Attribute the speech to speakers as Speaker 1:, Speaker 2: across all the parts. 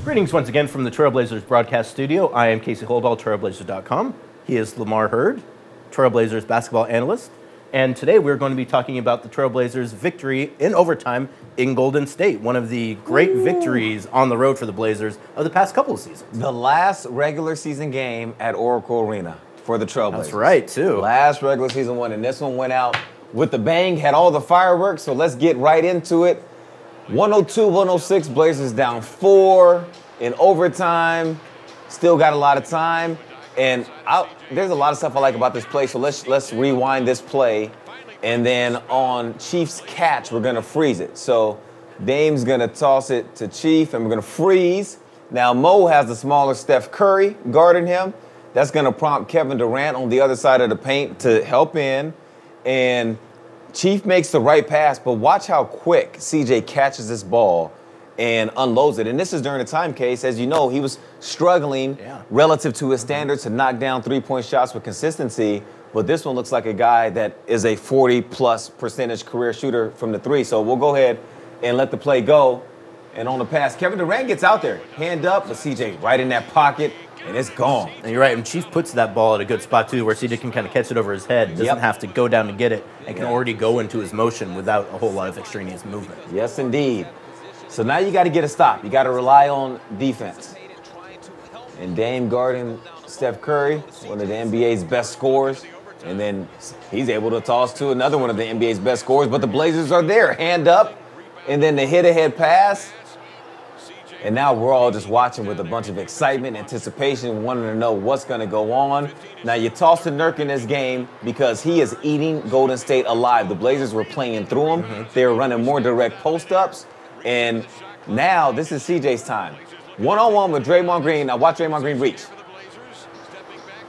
Speaker 1: Greetings once again from the Trailblazers broadcast studio. I am Casey Holdahl, Trailblazers.com. He is Lamar Hurd, Trailblazers basketball analyst. And today we're going to be talking about the Trailblazers' victory in overtime in Golden State, one of the great victories on the road for the Blazers of the past couple of seasons.
Speaker 2: The last regular season game at Oracle Arena for the Trailblazers.
Speaker 1: That's right, too.
Speaker 2: Last regular season one, and this one went out with the bang, had all the fireworks, so let's get right into it. 102-106, Blazers down 4 in overtime. Still got a lot of time. And there's a lot of stuff I like about this play, so let's rewind this play. And then on Chief's catch, we're going to freeze it. So Dame's going to toss it to Chief, and we're going to freeze. Now Mo has the smaller Steph Curry guarding him. That's going to prompt Kevin Durant on the other side of the paint to help in. And Chief makes the right pass, but watch how quick CJ catches this ball and unloads it. And this is during the time case. As you know, he was struggling relative to his standards to knock down three-point shots with consistency. But this one looks like a guy that is a 40+% career shooter from the three. So we'll go ahead and let the play go. And on the pass, Kevin Durant gets out there, hand up, but CJ right in that pocket, and it's gone.
Speaker 1: And you're right, and Chief puts that ball at a good spot, too, where CJ can kind of catch it over his head, doesn't have to go down to get it, and can already go into his motion without a whole lot of extraneous movement.
Speaker 2: Yes, indeed. So now you got to get a stop. You got to rely on defense. And Dame guarding Steph Curry, one of the NBA's best scorers. And then he's able to toss to another one of the NBA's best scorers, but the Blazers are there, hand up, and then the hit-ahead pass. And now we're all just watching with a bunch of excitement, anticipation, wanting to know what's going to go on. Now you toss to Nurk in this game because he is eating Golden State alive. The Blazers were playing through him. They were running more direct post-ups. And now this is CJ's time. One-on-one with Draymond Green. Now watch Draymond Green reach.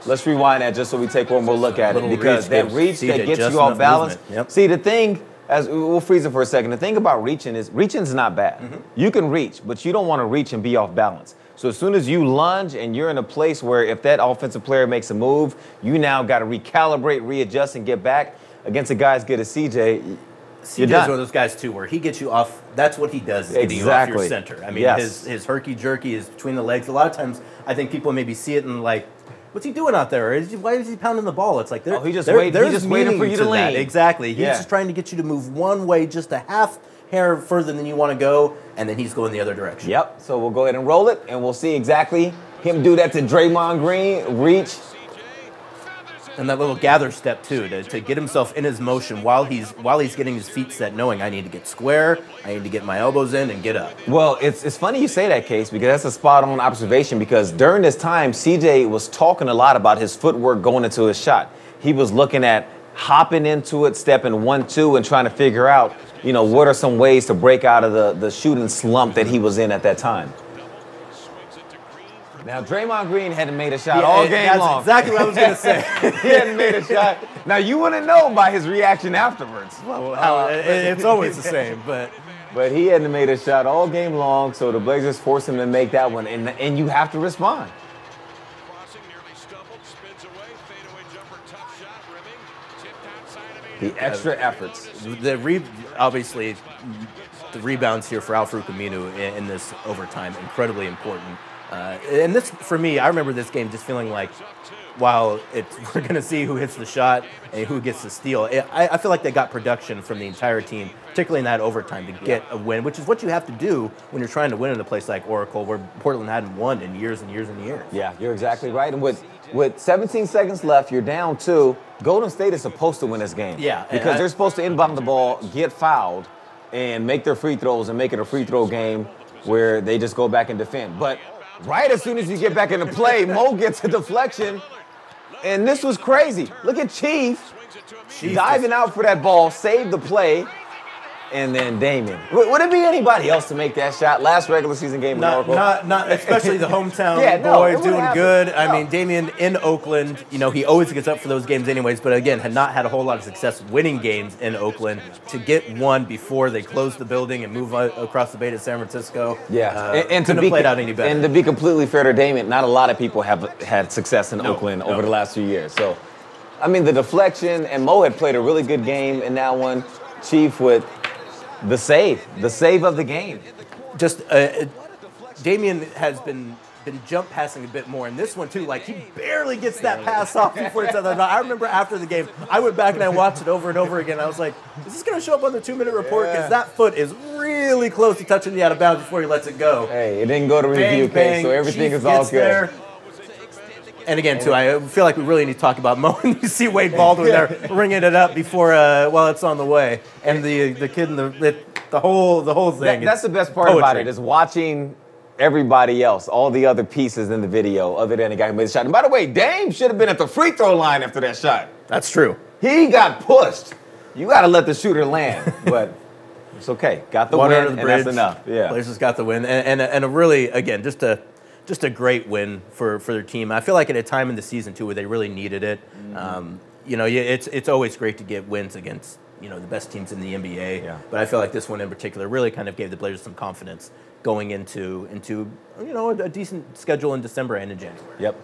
Speaker 2: Let's rewind that just so we take one more look at it. Because that reach that gets you off balance. See, the thing, as we'll freeze it for a second. The thing about reaching's not bad. You can reach, but you don't want to reach and be off balance. So as soon as you lunge and you're in a place where if that offensive player makes a move, you now got to recalibrate, readjust, and get back. Against a guy as good as CJ,
Speaker 1: CJ's one of those guys, too, where he gets you off. That's what he does, is getting you off your center. I mean, his herky-jerky is between the legs. A lot of times, I think people maybe see it and like, what's he doing out there? Why is he pounding the ball? It's like
Speaker 2: he's just waiting for you to land.
Speaker 1: Exactly. He's just trying to get you to move one way, just a half hair further than you want to go, and then he's going the other direction.
Speaker 2: Yep. So we'll go ahead and roll it, and we'll see exactly him do that to Draymond Green, reach.
Speaker 1: And that little gather step, too, to get himself in his motion while he's getting his feet set, knowing I need to get square, I need to get my elbows in and get up.
Speaker 2: Well, it's funny you say that, Case, because that's a spot-on observation, because during this time, CJ was talking a lot about his footwork going into his shot. He was looking at hopping into it, stepping 1-2, and trying to figure out, what are some ways to break out of the shooting slump that he was in at that time. Now, Draymond Green hadn't made a shot all game long.
Speaker 1: That's exactly what I was going to say.
Speaker 2: He hadn't made a shot. Now, you wouldn't know by his reaction afterwards.
Speaker 1: It's always the same, but
Speaker 2: he hadn't made a shot all game long, so the Blazers forced him to make that one, and you have to respond. The extra efforts.
Speaker 1: Obviously, the rebounds here for Al-Farouq Aminu in this overtime, incredibly important. And this, for me, I remember this game just feeling like, while we're going to see who hits the shot and who gets the steal, I feel like they got production from the entire team, particularly in that overtime, to get a win, which is what you have to do when you're trying to win in a place like Oracle, where Portland hadn't won in years and years and years.
Speaker 2: Yeah, you're exactly right. And with 17 seconds left, you're down 2. Golden State is supposed to win this game.
Speaker 1: Yeah.
Speaker 2: Because they're supposed to inbound the ball, get fouled, and make their free throws and make it a free throw game where they just go back and defend. But right as soon as you get back into play, Mo gets a deflection, and this was crazy. Look at Chief diving out for that ball, saved the play, and then Damian. Would it be anybody else to make that shot? Last regular season game in Oracle?
Speaker 1: Not especially the hometown boys doing good. I mean, Damian in Oakland, he always gets up for those games anyways, but again, had not had a whole lot of success winning games in Oakland. To get one before they close the building and move across the bay to San Francisco,
Speaker 2: and to
Speaker 1: be played out any better.
Speaker 2: And to be completely fair to Damian, not a lot of people have had success in Oakland over the last few years. So, I mean, the deflection, and Mo had played a really good game in that one. Chief with the save of the game.
Speaker 1: Just Damian has been jump passing a bit more, and this one too, like he barely gets that pass off before it's out there. I remember after the game, I went back and I watched it over and over again. I was like, is this going to show up on the 2-minute report? Because that foot is really close to touching the out of bounds before he lets it go.
Speaker 2: Hey, it didn't go to review,
Speaker 1: bang,
Speaker 2: so everything
Speaker 1: Chief
Speaker 2: is all
Speaker 1: gets
Speaker 2: good.
Speaker 1: There. And again, too, I feel like we really need to talk about Mo. And you see Wade Baldwin there ringing it up before while it's on the way, and the kid in the whole thing.
Speaker 2: That's the best part about it, is watching everybody else, all the other pieces in the video, other than the guy who made the shot. And by the way, Dame should have been at the free throw line after that shot.
Speaker 1: That's true.
Speaker 2: He got pushed. You got to let the shooter land, but it's okay. Got the win, and that's enough. Yeah,
Speaker 1: Blazers got the win, and a really, again, just a great win for their team. I feel like at a time in the season too where they really needed it. It's always great to get wins against the best teams in the NBA.
Speaker 2: Yeah.
Speaker 1: But I feel like this one in particular really kind of gave the Blazers some confidence going into a decent schedule in December and in January.
Speaker 2: Yep.